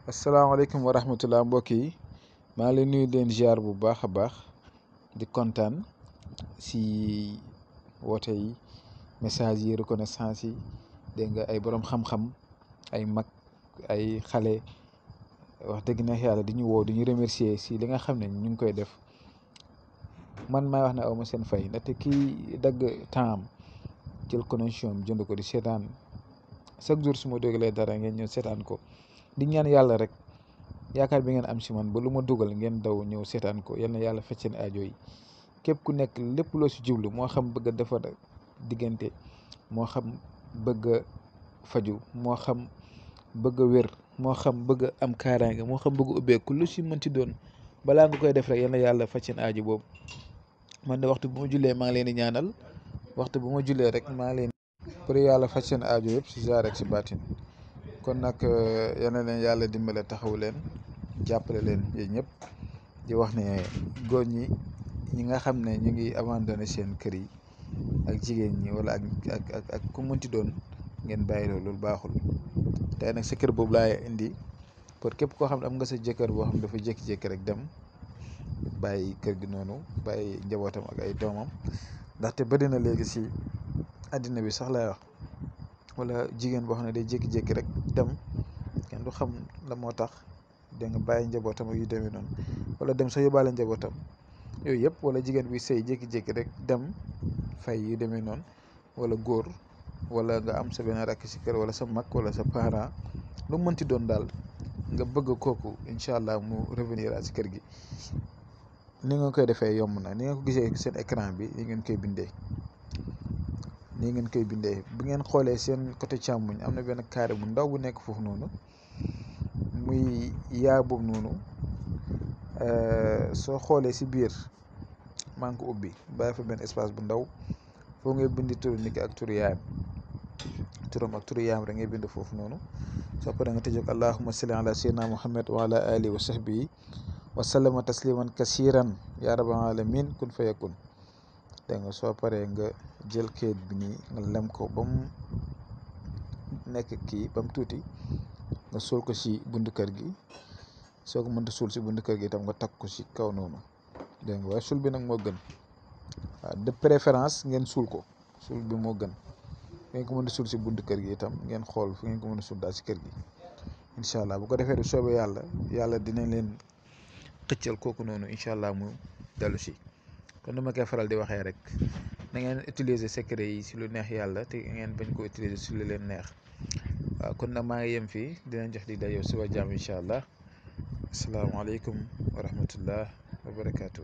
asalaamaaleykum wa rahmatulah mbokk yi maa ngi leen nuyu leen ziar bu baax a baax di kontaan si woote yi message yi reconnaissance yi dégg nga ay borom xam-xam ay mag ay xale wax dëgg neex yàlla di ñu woo di ñu remercier si li nga xam ne ñu ngi koy def man maay wax ne aw ma seen fay ndaxte kii dagg temps am jël connexion am jënd ko di seetaan chaque jour su ma déglee dara ngeen ñëw seetaan ko. di ñaan yàlla rek yaakaar bi ngeen am si man ba lu ma dugal ngeen daw ñëw seetaan ko yal na yàlla faj seen aajo yi képp ku nekk lépp loo si jublu moo xam bëgg a defar diggante moo xam bëgg a faju moo xam bëgg a wér moo xam bëgg a am kaaraange moo xam bëgg a ubbeeku lu si mënti doon balaa nga koy def rek yal na yàlla faj seen aajo boobu man de waxtu bu ma jullee maa ngi leen di ñaanal waxtu bu ma jullee rek maa ngi leen pour yàlla faj seen aajo yëpp si zaar rek si baatin kon nag yal na leen yàlla dimbale taxaw leen jàppale leen yéen ñëpp di wax ne góor ñi nga xam ne ñu ngi abandonné seen kër yi ak jigéen ñi wala ak ku mënti doon ngeen bàyyi loolu baaxul tey nag sa kër boobu laay indi pour képp koo xam ne am nga sa jëkkër boo xam ne dafa jékki-jékki rek dem bàyyi kër gi noonu bàyyi njabootam ak ay doomam ndaxte bëri na léegi si àddina bi sax laay wax. wala jigéen boo xam ne day jékki-jékki rek dem kenn du xam la moo tax da nga bàyyi njabootam ak yu demee noonu wala dem sa yóbbaale njabootam yooyu yëpp wala jigéen bi sëy jékki-jékki rek dem fay yu demee noonu wala góor wala nga am sa benn rakk si kër wala sa mag wala sa parent lu mënti doon daal nga bëgg kooku incha allah mu revenir si kër gi ni nga koy defee yomb na ni nga ko gisee seen écran bi ni ngeen koy bindee. nii ngeen koy bindee bu ngeen xoolee seen côté càmmuñ am na benn carré bu ndaw bu nekk foofu noonu muy yaa boobu noonu soo xoolee si biir maa ngi ko ubbi bàyyi fa benn espace bu ndaw foo ngay bindi turu nit ki ak turu yaayam turam ak turu yaayam rek ngay bind foofu noonu soo paree nga tëjee ko allahumma salli ala sayyidina muhammad wa ala alihi wa sahbihi wa sallama tasliman kasiran ya rabbal alamin kun fayakun dégg nga soo paree nga jël kayit bi nii nga lem ko ba mu nekk kii ba mu tuuti nga suul ko si buntu kër gi soo ko mënta suul si buntu kër gi itam nga takk ko si kaw noonu dégg nga waaye suul bi nag moo gën waaw de préférence ngeen suul ko suul bi moo gën ngeen ko mën a suul si buntu kër gi itam ngeen xool fu ngeen ko mën a suul daal si kër gi incha allah bu ko defee du soobee yàlla dina leen xëccal kooku noonu incha allah mu dellu si. kon nu ma koy faral di waxee rek na ngeen utiliser secret yi si lu neex yàlla te ngeen bañ ko utiliser si lu leen neex waaw kon nag maa ngi yem fii dinañ jox di dayoo suba jàmm incha allah asalaamaaleykum wa rahmatullah wa barakaatu.